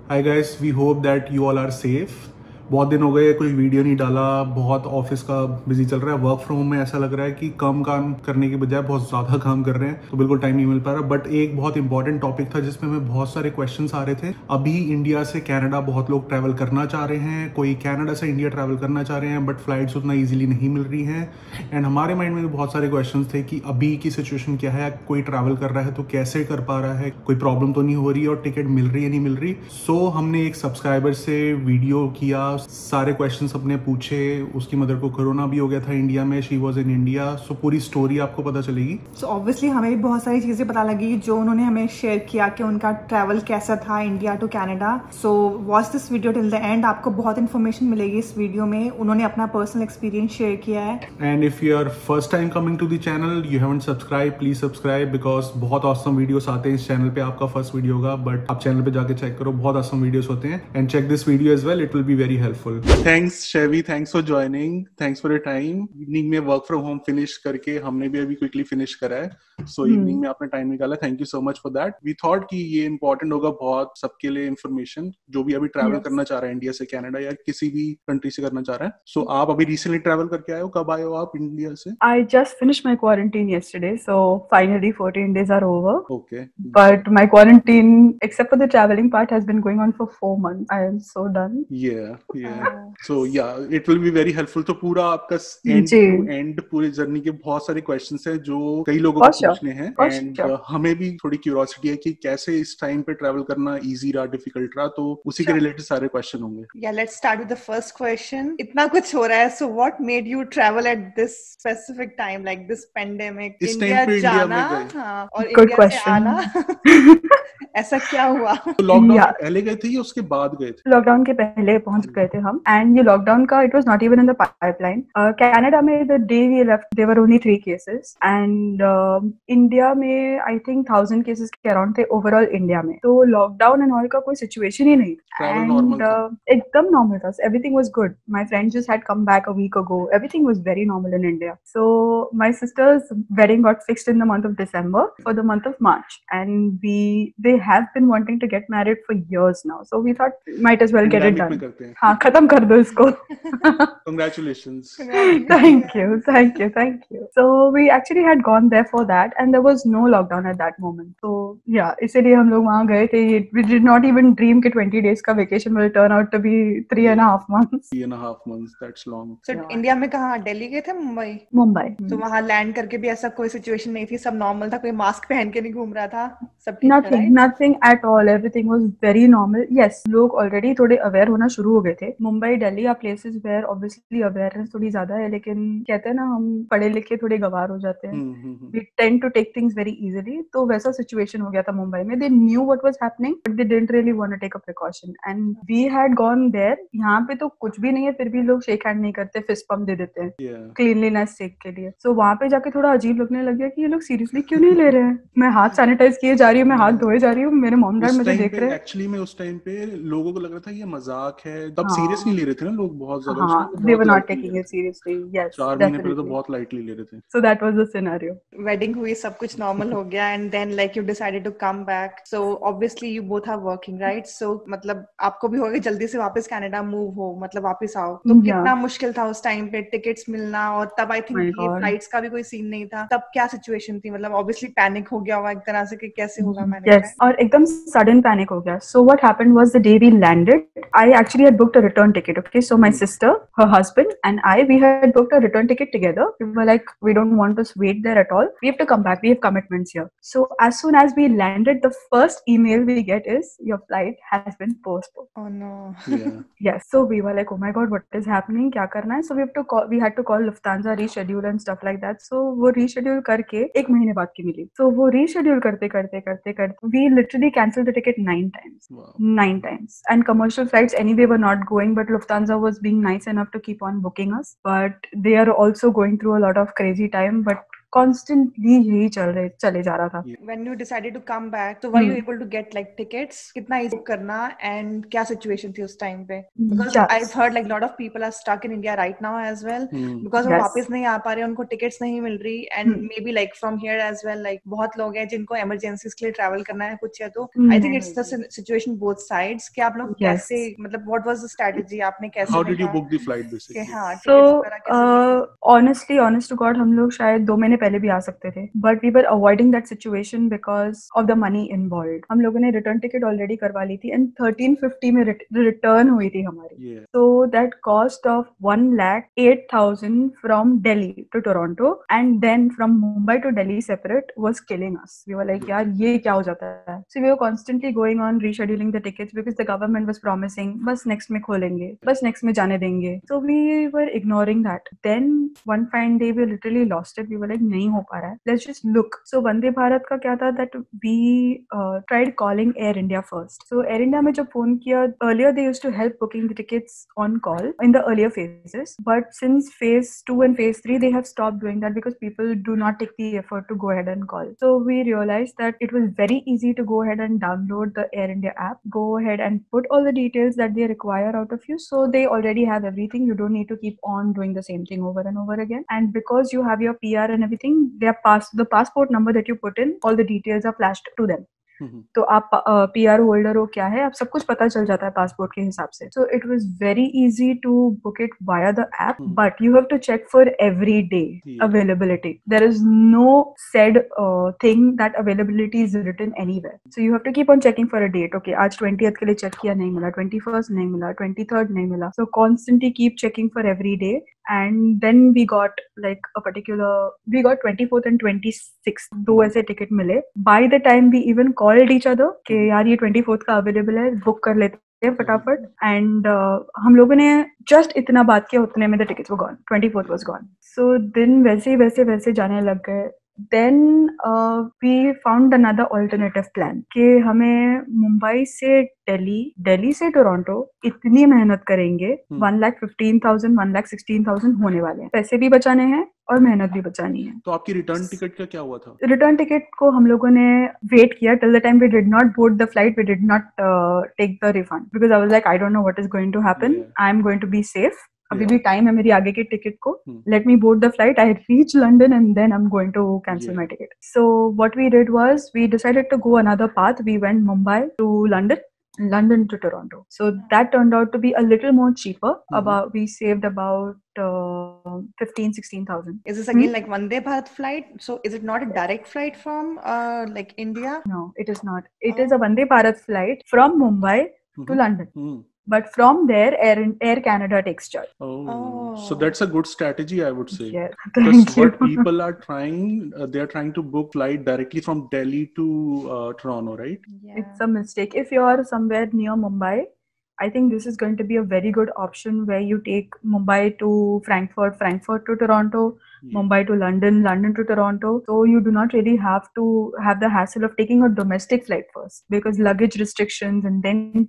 Hi guys, we hope that you all are safe. बहुत दिन हो गए कोई वीडियो नहीं डाला, बहुत ऑफिस का बिजी चल रहा है। वर्क फ्रॉम होम में ऐसा लग रहा है कि कम काम करने के बजाय बहुत ज्यादा काम कर रहे हैं, तो बिल्कुल टाइम नहीं मिल पा रहा। बट एक बहुत इंपॉर्टेंट टॉपिक था जिसमें हमें बहुत सारे क्वेश्चंस आ रहे थे। अभी इंडिया से कनाडा बहुत लोग ट्रैवल करना चाह रहे हैं, कोई कनाडा से इंडिया ट्रैवल करना चाह रहे हैं, बट फ्लाइट्स उतना ईजिली नहीं मिल रही हैं। एंड हमारे माइंड में भी बहुत सारे क्वेश्चन थे कि अभी की सिचुएशन क्या है, कोई ट्रैवल कर रहा है तो कैसे कर पा रहा है, कोई प्रॉब्लम तो नहीं हो रही और टिकट मिल रही है नहीं मिल रही। सो हमने एक सब्सक्राइबर से वीडियो किया, सारे क्वेश्चंस अपने पूछे। उसकी मदर को कोरोना भी हो गया था इंडिया में, शी वाज इन इंडिया। सो पूरी स्टोरी आपको पता चलेगी। सो ऑब्वियसली हमें भी बहुत सारी चीजें पता लगी जो उन्होंने हमें शेयर किया कि उनका ट्रैवल कैसा था India to Canada. So watch this video till the end, आपको बहुत इन्फॉर्मेशन मिलेगी इस वीडियो में। उन्होंने अपना पर्सनल एक्सपीरियंस शेयर किया है। And if you are first time coming to the channel, you haven't subscribe, please subscribe because बहुत ऑसम वीडियोस आते हैं इस चैनल पे। आपका फर्स्ट वीडियो होगा बट आप चैनल पे जाके चेक करो, बहुत ऑसम वीडियोस होते हैं। And check this video as well, it will be very helpful. Thanks Shevi, thanks for joining, thanks for your time. Evening में वर्क फ्रॉम होम फिनिश करके हमने भी अभी क्विकली फिनिश करा है। सो इवनिंग में आपने टाइम निकाला, thank you so much for that. We thought कि ये इंपॉर्टेंट होगा बहुत सबके लिए इन्फॉर्मेशन, जो भी अभी ट्रैवल करना चाह रहा है इंडिया से कनाडा या किसी भी कंट्री से करना चाह रहा है। सो आप अभी रिसेंटली ट्रैवल करके आए हो, कब आए हो आप इंडिया से? I just finished my quarantine yesterday, so finally 14 days are over. Okay. But my quarantine, except for the traveling part, has been going on for 4 months. I am so done. Yeah. So yeah, it will be very helpful. तो पूरा आपका and ji. To and पूरी journey के बहुत सारे questions हैं जो कई लोगों को पूछने हैं। एंड हमें भी थोड़ी क्यूरियोसिटी है कि कैसे इस टाइम पे ट्रैवल करना इजी रहा, डिफिकल्ट रहा, तो उसी के रिलेटेड सारे क्वेश्चन होंगे। Yeah, let's start with the first question. इतना कुछ हो रहा है, so what made you travel at this specific time, like this pandemic? इस टाइम पे इंडिया में गए? हाँ, और Good इंडिया से question. आना ऐसा क्या हुआ? तो लॉकडाउन के पहले गए थे या उसके बाद गए थे? लॉकडाउन के पहले पहुंच गए थे हम। एंड ये लॉकडाउन का it was not even in the pipeline. Canada में the day we left there were only 3 cases and India में आई थिंक 1000 केसेस के अराउंड थे ओवरऑल इंडिया में। तो लॉकडाउन एंड ऑल का कोई सिचुएशन ही नहीं था। एंड एकदम नॉर्मल था, everything was good. My friends just had come back a week ago, everything was very normal in India. So my sister's wedding got fixed in the month of December for the month of March, and they have been wanting to get married for years now, so we thought might as well get it done. हाँ, खत्म कर दो इसको। Congratulations. Thank you. So we actually had gone there for that, and there was no lockdown at that moment. So yeah, इसीलिए हम लोग वहाँ गए थे। We did not even dream कि 20 days का vacation will turn out to be 3.5 months. 3.5 months, that's long. So India में कहाँ, दिल्ली गए थे? मुंबई। तो वहाँ लैंड करके भी ऐसा कोई सिचुएशन नहीं थी, सब नॉर्मल था, कोई मास्क पहन के नहीं घूम रहा था, सब ठीक था? Nothing at all. Everything was very normal. Yes, लोग already थोड़े aware होना शुरू हो गए थे। Mumbai, Delhi are places where obviously awareness थोड़ी ज्यादा है, लेकिन कहते हैं ना, हम पढ़े लिखे थोड़े गवार हो जाते हैं। We tend to take things very easily. तो वैसा सिचुएशन हो गया था मुंबई में। They knew what was happening, but they didn't really want to take a precaution. And we had gone there. यहाँ पे तो कुछ भी नहीं है, फिर भी लोग शेक हैंड नहीं करते, फिस्ट पंप दे देते हैं क्लीनलीनेस सेक के लिए। सो वहाँ पे जाके थोड़ा अजीब लगने लग गया कि ये लोग सीरियसली क्यों नहीं ले रहे हैं। मैं हाथ सैनिटाइज किए जा रही हूँ, मैं हाथ धोए जा रही हूँ, मेरे मॉम डैड मुझे देख रहे हैं। एक्चुअली में उस टाइम पे लोगों को लग रहा था ये मजाक है, तब सीरियस नहीं ले रहे थे ना लोग बहुत ज्यादा। हाँ, they were not taking it seriously. Yes, 4 महीने पहले तो बहुत लाइटली ले रहे थे। So that was the scenario. Wedding हुई, सब कुछ नॉर्मल हो गया, and then like you decided to come back. So obviously you both are working, right? So मतलब आपको भी होगा जल्दी से वापस कनाडा मूव हो, मतलब वापस आओ। तो कितना मुश्किल था उस टाइम पे टिकट्स मिलना, और तब आई थिंक ये फ्लाइट्स का भी कोई सीन नहीं था। तब क्या सिचुएशन थी? मतलब ऑब्वियसली पैनिक हो गया होगा एक तरह से कि कैसे होगा मैनेज। Yes, और एकदम सडन पैनिक हो गया। So what happened was the day we landed, I actually had booked a return ticket. Okay, so my sister, her husband, and we had booked a return ticket together. We were like, we don't want to wait there at all. We have to come back. We have commitments here. So as soon as we landed, the first email we get is your flight has been postponed. Oh no. Yes. So we were like, oh my god, what is happening? क्या करना है? So we had to call Lufthansa, reschedule and stuff like that. So वो reschedule करके 1 महीने बाद की मिली। So वो reschedule करते we literally cancelled the ticket 9 times. Wow. 9 times. And commercial flights anyway were not going, but Lufthansa was being nice enough to keep on booking us. But they are also going through a lot of crazy time. But constantly यही चले जा रहा था. When you decided to come back, so were you able to get like tickets? कितना easy करना and क्या situation थी उस time पे? Because Yes. I've heard like a lot of people are stuck in India right now as well because वो Yes. वापस नहीं आ पा रहे, उनको tickets नहीं मिल रही and maybe like from here as well like बहुत लोग हैं जिनको emergencies के लिए travel करना है कुछ है तो I think it's the situation both sides कि आप लोग Yes. कैसे मतलब what was the strategy आपने कैसे How did you देखा book the flight basically? कि हाँ So, tickets वगैरह कैसे honestly, honest to God, हम लोग शायद 2 महीने पहले भी आ सकते थे. But we were avoiding that situation because of the money involved. हम लोगों ने return ticket already करवा ली थी and 1350 में return हुई थी हमारी. Yeah. So that cost of 1,08,000 from Delhi to Toronto and then from Mumbai to Delhi separate was killing us. We were like, यार ये क्या हो जाता है? So we were constantly going on rescheduling the tickets because the government was promising बस next में खोलेंगे, बस next में जाने देंगे. So we were ignoring that. Then one fine day we literally lost it. We were like नहीं हो पा रहा है. Let's just look. So Vande Bharat का क्या था that we tried calling Air India first. So Air India में जब फोन किया, earlier they used to help booking the tickets on call in the earlier phases. But since phase 2 and phase 3 they have stopped doing that because people do not take the effort to go ahead and call. So we realized that it was very easy to go ahead and download the Air India app, go ahead and put all the details that they require out of you. So they already have everything. You don't need to keep on doing the same thing over and over again. And because you have your PR and everything, the passport number that you put in, all the details are flashed to them. तो आप PR holder हो क्या है, आप सब कुछ पता चल जाता है पासपोर्ट के हिसाब से. So it was very easy to book it via the app, but you have to check for every day availability. There is no said thing that availability is written anywhere. So you have to keep on checking for a date. Okay, आज 20th के लिए check किया नहीं मिला, 21st नहीं मिला, 23rd नहीं मिला. So constantly keep checking for every day. And then we got like we got 24th and 26th दो ऐसे टिकट मिले. By the time we even called each other कि यार ये 24th का अवेलेबल है, बुक कर लेते हैं फटाफट. And हम लोगों ने just इतना बात किया, उतने में the tickets were gone. 24th was gone. So दिन वैसे जाने लग गए. Then we found another alternative plan कि हमें मुंबई से दिल्ली से टोरंटो इतनी मेहनत करेंगे, 1,15,000 1,16,000 होने वाले हैं. पैसे भी बचाने हैं और मेहनत भी बचानी है. तो आपकी रिटर्न टिकट का क्या हुआ था? रिटर्न टिकट को हम लोगों ने वेट किया till the time we did not board the flight. We did not take the refund because I was like, I don't know what is going to happen. I am going to be safe. अभी भी time है मेरी आगे की ticket को. Let me board the flight. I reach London and then I'm going to cancel my ticket. So what we did was we decided to go another path. We went Mumbai to London to Toronto. So that turned out to be a little more cheaper. We saved about 15,000-16,000. Is this again like Vande Bharat flight? So is it not a direct flight from like India? No, it is not. It is a Vande Bharat flight from Mumbai to London. But from there, Air Canada takes charge. So that's a good strategy, I would say. Yeah, because what people are trying, they are trying to book flight directly from Delhi to Toronto, right? Yeah. It's a mistake. If you are somewhere near Mumbai, I think this is going to be a very good option where you take Mumbai to Frankfurt to Toronto, Mumbai to London to Toronto. So you do not really have to have the hassle of taking a domestic flight first because luggage restrictions and then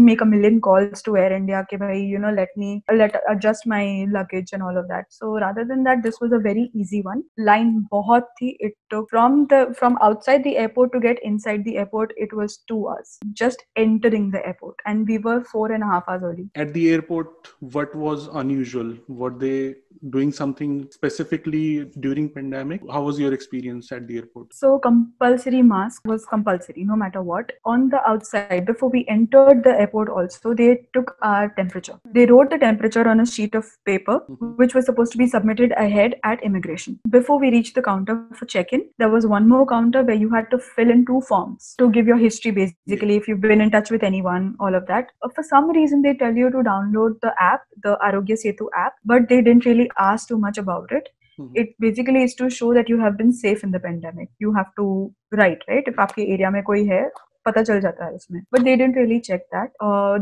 make a million calls to Air India कि भाई let adjust my luggage and all of that. So rather than that, this was a very easy one. Line बहुत थी. It took from outside the airport to get inside the airport, it was 2 hours just entering the airport, and we were 4.5 hours early. At the airport, what was unusual? Were they doing something specifically during pandemic? How was your experience at the airport? So compulsory mask was compulsory no matter what. On the outside, before we entered the airport also, they took our temperature. They wrote the temperature on a sheet of paper, which was supposed to be submitted ahead at immigration. Before we reached the counter for check-in, there was one more counter where you had to fill in 2 forms to give your history, basically, if you've been in touch with anyone, all of that. For some reason, they tell you to download the app, the Arogya Setu app, but they didn't really ask too much about it. It basically is to show that you have been safe in the pandemic. You have to write, right? If आपके area में कोई है, पता चल जाता है इसमें. But they didn't really check that.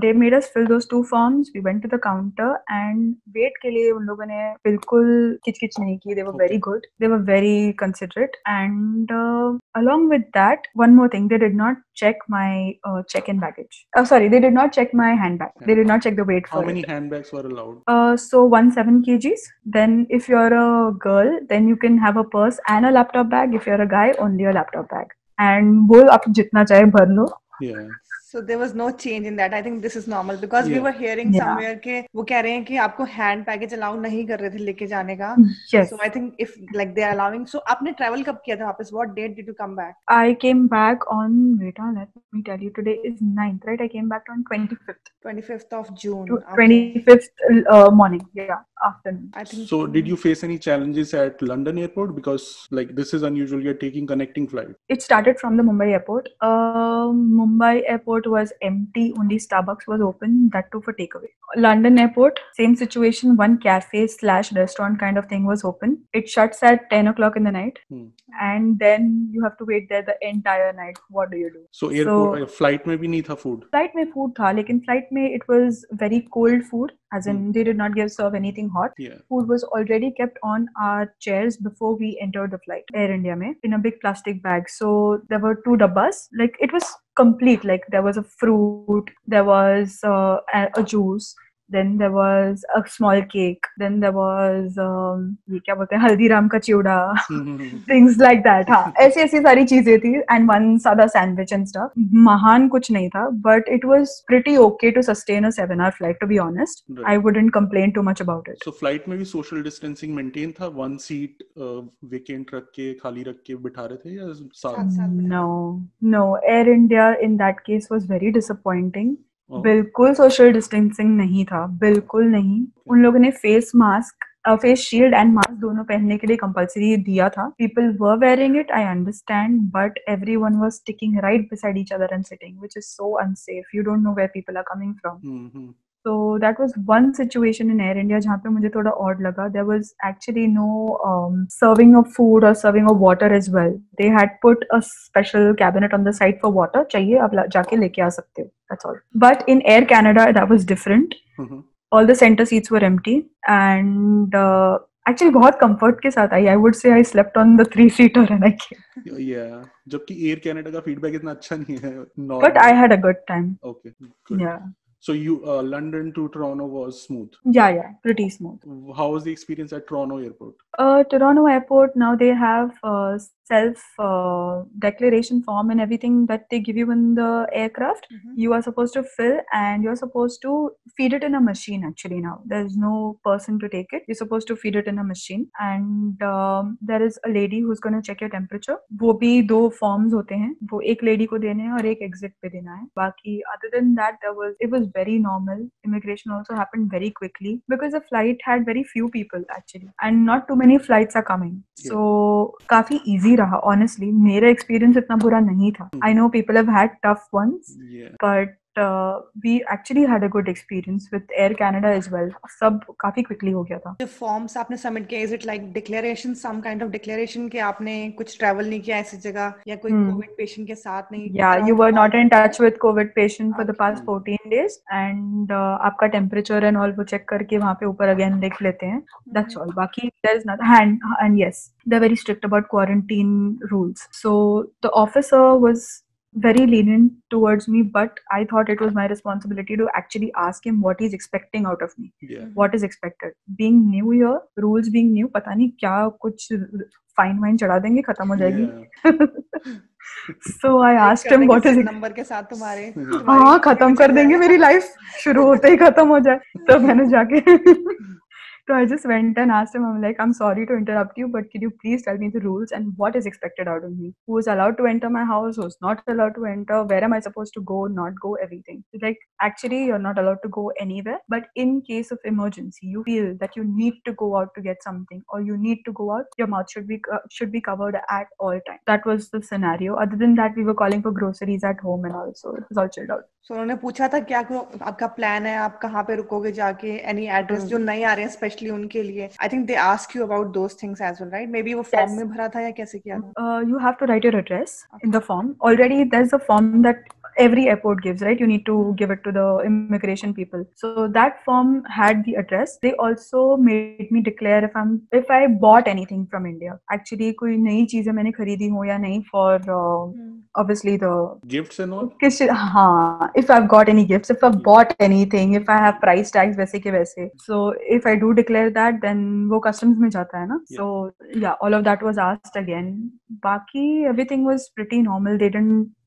They made us fill those 2 forms. We went to the counter and wait के लिए उन लोगों ने बिल्कुल किचकिच नहीं की. They were very good. They were very considerate and Along with that, one more thing, they did not check my check-in baggage. Sorry, they did not check my handbag. They did not check the weight How for many it. handbags were allowed? So 17 kgs. Then if you're a girl, then you can have a purse and a laptop bag. If you're a guy, only a laptop bag. And वो आप जितना चाहे भर लो. Yeah. So there was no change in that. I think this is normal because we Yeah. were hearing Yeah. somewhere के वो कह रहे हैं कि आपको hand baggage allow नहीं कर रहे थे लेके जाने का. Yes. So I think if like they are allowing. So आपने travel कब किया था वापस? What date did you come back? I came back on, wait, let me tell you, today is 9th, right? I came back on 25th. 25th of June. Okay. 25th morning, yeah, afternoon. I think So did you face any challenges at London airport? Because like this is unusual, you're taking connecting flight. It started from the Mumbai airport. Mumbai airport was empty, only Starbucks was open, that too for takeaway. London airport, same situation, one cafe / restaurant kind of thing was open. It shuts at 10 o'clock in the night. And then you have to wait there the entire night. What do you do? So airport flight में भी नहीं था food. Flight में food था, लेकिन flight में it was very cold food, as in they did not serve anything hot. Yeah. Food was already kept on our chairs before we entered the flight, Air India में, in a big plastic bag. So there were 2 dabbas. Like it was complete. Like there was a fruit, there was a juice. Then there was a small cake. Then there was ये क्या बोलते हैं हल्दीराम का चिवड़ा, things like that. हाँ, ऐसी सारी चीजें थी and one सादा sandwich and stuff. महान कुछ नहीं था, but it was pretty okay to sustain a 7-hour flight. To be honest, Right. I wouldn't complain too much about it. So flight में भी social distancing maintain था, one seat vacant रख के खाली रख के बिठा रहे थे या साथ? No. Air India in that case was very disappointing. Oh. बिल्कुल सोशल डिस्टेंसिंग नहीं था, बिल्कुल नहीं. उन लोगों ने face mask, face shield and mask दोनों पहनने के लिए कंपलसरी दिया था. People were wearing it, I understand, but everyone was sticking right beside each other and sitting, which is so unsafe. You don't know where people are coming from. So that was one situation in Air India जहाँ पे मुझे थोड़ा odd लगा. There was actually no serving of food or serving of water as well. They had put a special cabinet on the side for water. चाहिए आप जाके लेके आ सकते हो. That's all. But in Air Canada that was different. All the center seats were empty and actually बहुत comfort के साथ आई. I would say I slept on the 3-seater and I came. Yeah. जबकि Air Canada का feedback इतना अच्छा नहीं है. But I had a good time. Okay. Good. Yeah. So you London to Toronto was smooth. Yeah, pretty smooth. How was the experience at Toronto airport? Toronto airport, now they have self declaration form and everything that they give you in the aircraft. You are supposed to fill and you're supposed to feed it in a machine. Actually, now there's no person to take it. You're supposed to feed it in a machine, and there is a lady who's going to check your temperature. वो भी 2 forms होते हैं, वो एक lady को देने हैं और एक exit पे देना है. बाकी other than that, it was very normal. Immigration also happened very quickly because the flight had very few people actually, and not too many flights are coming. So काफी easy रहा. Honestly, मेरा experience इतना बुरा नहीं था. I know people have had tough ones, but we actually had a good experience with Air Canada as well. सब काफी quickly हो गया था. जो forms आपने submit किए, is it like declaration, some kind of declaration कि आपने कुछ travel नहीं किया ऐसी जगह या कोई COVID patient के साथ नहीं? Yeah, you were not in touch with COVID patient for the past 14 days and आपका temperature and all वो check करके वहाँ पे ऊपर again लिख लेते हैं. That's all. बाकी there is nothing. And yes, they're very strict about quarantine rules. So the officer was very lenient towards me, but I thought it was my responsibility to actually ask him what he's expecting out of me. What is expected. Being new here, rules being new, पता नहीं क्या कुछ fine wine चढ़ा देंगे, खत्म हो जाएगी. So I asked him what is number के साथ तुम्हारे हाँ खत्म कर देंगे मेरी लाइफ, शुरू होते ही खत्म हो जाए. तो मैंने जाके So I just went and asked him, I'm like, I'm sorry to interrupt you, but could you please tell me the rules and what is expected out of me? Who is allowed to enter my house? Who's not allowed to enter? Where am I supposed to go, not go, everything. He's like, actually, you're not allowed to go anywhere. But in case of emergency, you feel that you need to go out to get something or you need to go out, your mouth should be covered at all times. That was the scenario. Other than that, we were calling for groceries at home and all. So it was all chilled out. So उन्होंने पूछा था क्या आपका plan है, आप कहाँ पे रुकोगे जाके, any address जो नहीं आ रहे हैं स्पेशली उनके लिए. I think they ask you about those things as well, right? Maybe वो form में भरा था या कैसे किया था? You have to write your address in the form. Already there's a form that every airport gives, right? You need to give it to the immigration people. So that form had the address. They also made me declare if I bought anything from India. Actually, कोई नई चीजें मैंने खरीदी हो या नहीं for obviously the gifts and all. हाँ, if I've got any gifts, if I've bought anything, if I have price tags वैसे के वैसे. So if I do declare that, then वो customs में जाता है ना. So yeah, all of that was asked again. बाकी everything was pretty normal.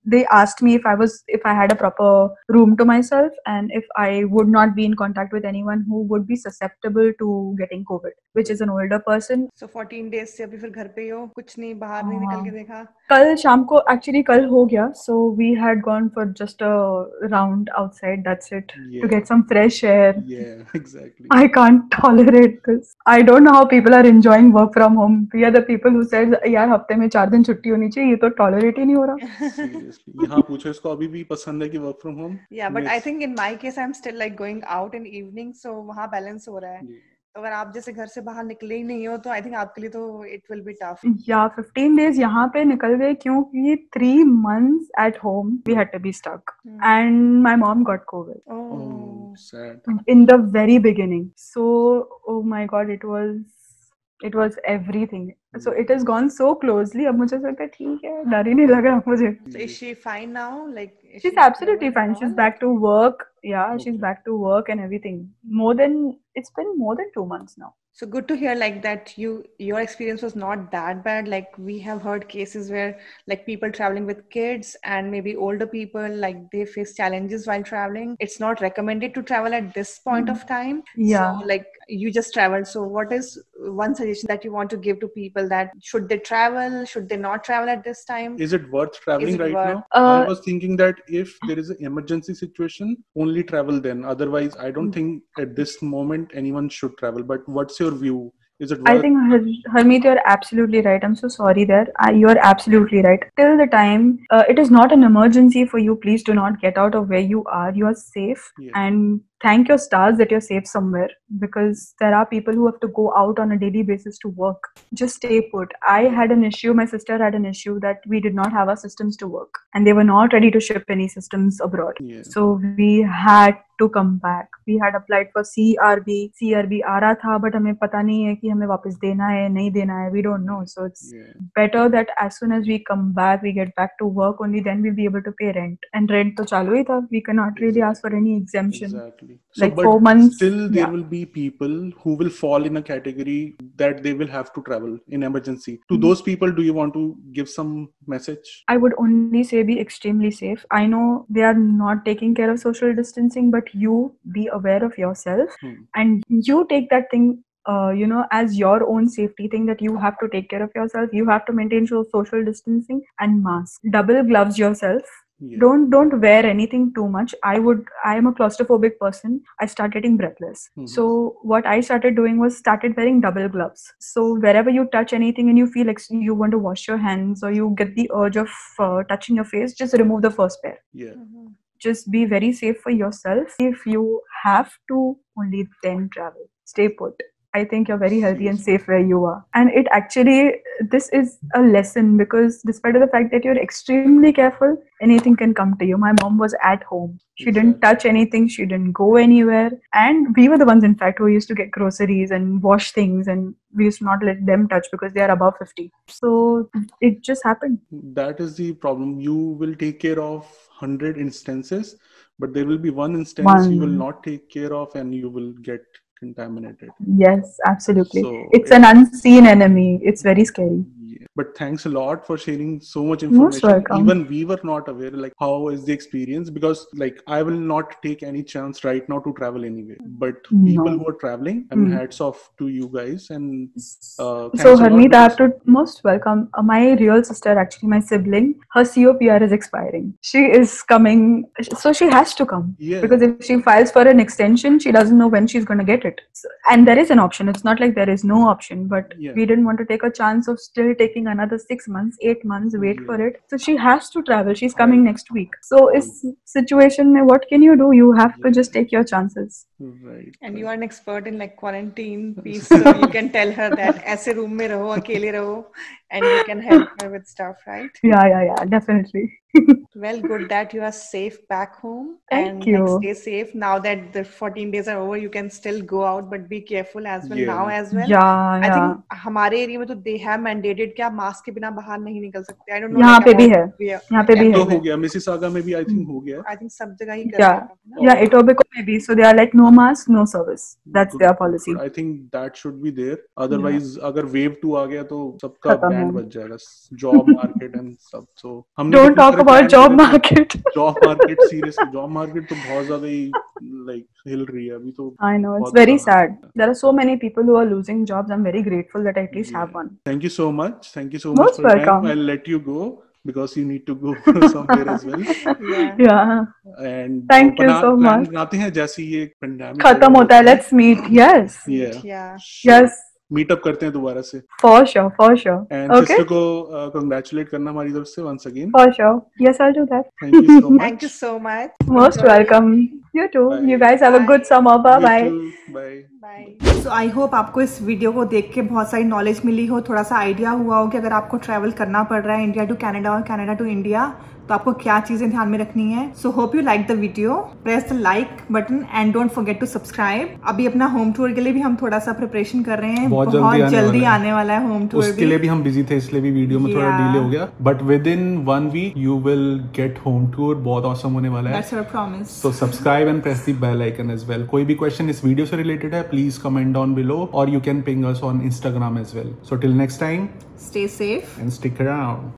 They asked me if I had a proper room to myself and if I would not be in contact with anyone who would be susceptible to getting COVID, which is an older person. So 14 days से अभी फिर घर पे ही हो, कुछ नहीं बाहर नहीं निकल के देखा? कल शाम को actually कल हो गया, so we had gone for just a round outside. That's it, to get some fresh air. Yeah, exactly. I can't tolerate this. I don't know how people are enjoying work from home. We are the people who said यार हफ्ते में 4 दिन छुट्टी होनी चाहिए, ये तो tolerate ही नहीं हो रहा. Seriously, यहाँ पूछो इसको अभी भी पसंद है कि work from home? Yeah, but I think in my case I'm still like going out in evening, so वहाँ balance हो रहा है. तो अगर आप जैसे घर से बाहर निकले ही नहीं हो तो I think आपके लिए तो it will be tough. Yeah, 15 days यहाँ पे निकल गए क्योंकि 3 months at home we had to be stuck, and my mom got COVID. Oh, sad. In the very beginning. So, oh my God, it was everything. So it has gone so closely. अब मुझे लगता है ठीक है, डर ही नहीं लग रहा मुझे. So is she fine now? Like she's absolutely fine. She's back to work. Yeah, she's back to work and everything. It's been more than 2 months now. So good to hear like that your experience was not that bad. Like we have heard cases where like people traveling with kids and maybe older people, like they face challenges while traveling. It's not recommended to travel at this point of time. Yeah. So like you just traveled. So what is one suggestion that you want to give to people, that should they travel? Should they not travel at this time? Is it worth traveling now? I was thinking that if there is an emergency situation, only travel then. Otherwise, I don't think at this moment anyone should travel. But what's your view? Is it worth? I think Harmeet, you're absolutely right. I'm so sorry there. You're absolutely right. Till the time it is not an emergency for you, please do not get out of where you are. You are safe, and thank your stars that you're safe somewhere, because there are people who have to go out on a daily basis to work. Just stay put. I had an issue, my sister had an issue that we did not have our systems to work, and they were not ready to ship any systems abroad. So we had to come back. We had applied for CRB आ रहा था, but हमें पता नहीं है कि हमें वापस देना है नहीं देना है. We don't know. So it's better that as soon as we come back, we get back to work. Only then we'll be able to pay rent. And rent तो चालू ही था. We cannot really ask for any exemption. Exactly. Like so, 4 months. Still, there will be people who will fall in a category that they will have to travel in emergency. To those people, do you want to give some message? I would only say be extremely safe. I know they are not taking care of social distancing, but you be aware of yourself and you take that thing as your own safety thing, that you have to take care of yourself. You have to maintain social distancing and mask. Double gloves yourself. Don't wear anything too much. I am a claustrophobic person. I start getting breathless. So what I started doing was started wearing double gloves. So wherever you touch anything and you feel like you want to wash your hands or you get the urge of touching your face, just remove the first pair. Just be very safe for yourself. If you have to, only then travel. Stay put. I think you're very healthy and safe where you are. And it actually, this is a lesson, because despite the fact that you're extremely careful, anything can come to you. My mom was at home. She didn't touch anything. She didn't go anywhere. And we were the ones, in fact, who used to get groceries and wash things. And we used to not let them touch because they are above 50. So it just happened. That is the problem. You will take care of 100 instances, but there will be one instance you will not take care of and you will get contaminated. Yes, absolutely. So it's an unseen enemy. It's very scary. But thanks a lot for sharing so much information. Most welcome. Even we were not aware, like, how is the experience? Because, like, I will not take any chance right now to travel anyway. But people who are traveling, I mean, hats off to you guys. And so, Harmeet, I have to most welcome my real sister, actually, my sibling. Her COPR is expiring. She is coming, so she has to come. Because if she files for an extension, she doesn't know when she's going to get it. So, and there is an option. It's not like there is no option. But we didn't want to take a chance of still taking another 6 months, 8 months, wait for it. So she has to travel. She's coming next week. So is situation mein, what can you do? You have to just take your chances. Right. And you are an expert in like quarantine piece, so you can tell her that ऐसे room में रहो, अकेले रहो, and you can help her with stuff, right? Yeah, definitely. Well, good that you are safe back home. Thank and you. Like, stay safe now that the 14 days are over. You can still go out, but be careful as well now as well. I think हमारे area में तो they have mandated कि आप mask के बिना बाहर नहीं निकल सकते. I don't know. यहाँ like, पे भी है. Yeah. यहाँ पे भी तो है. हो गया, मिसिसागा में भी आई थिंक हो गया. I think सब जगह ही कर रहे हैं. Yeah, Etobicoke maybe. So they are like no mask, no service. That's their policy. I think that should be there. Otherwise, अगर wave 2 आ गया तो सबका बैंड बच जाएगा. Job market and सब. So हमने don't talk about job market. Job market seriously. Job market तो बहुत ज़्यादा ही like हिल रही है अभी तो. I know, it's very sad. There are so many people who are losing jobs. I'm very grateful that I at least have one. Thank you so much. Thank you so Most much for your welcome. time. I'll let you go because you need to go somewhere as well. Yeah. And thank you so much. बनाते हैं जैसे ये pandemic खत्म होता है. Let's meet. Yes. Yeah. Yes. Meet up करते हैं दोबारा से. For sure. And sister को congratulate करना हमारी तरफ से once again. For sure. Yes, I'll do that. Thank you so much. Thank you so much. Most welcome. You too. Bye. You guys have a good summer. Bye bye. Bye. So I hope आपको इस video को देख के बहुत सारी knowledge मिली हो, थोड़ा सा आइडिया हुआ हो कि अगर आपको ट्रैवल करना पड़ रहा है इंडिया टू कनाडा और कनाडा टू इंडिया तो आपको क्या चीजें ध्यान में रखनी है. So hope you like the video. Press the like button and don't forget to subscribe. अभी अपना होम टूर के लिए भी हम थोड़ा सा प्रिपरेशन कर रहे हैं. बहुत जल्दी आने वाला है होम टूर. उसके लिए भी हम बिजी थे इसलिए भी वीडियो में थोड़ा डिले हो गया. But with in 1 week you will get home tour. बहुत ऑसम होने वाला है. That's our promise. So subscribe and press the bell icon as well. कोई भी क्वेश्चन इस वीडियो से रिलेटेड है प्लीज कमेंट डाउन बिलो और you can ping us on Instagram as well. So till next time, stay safe and stick around.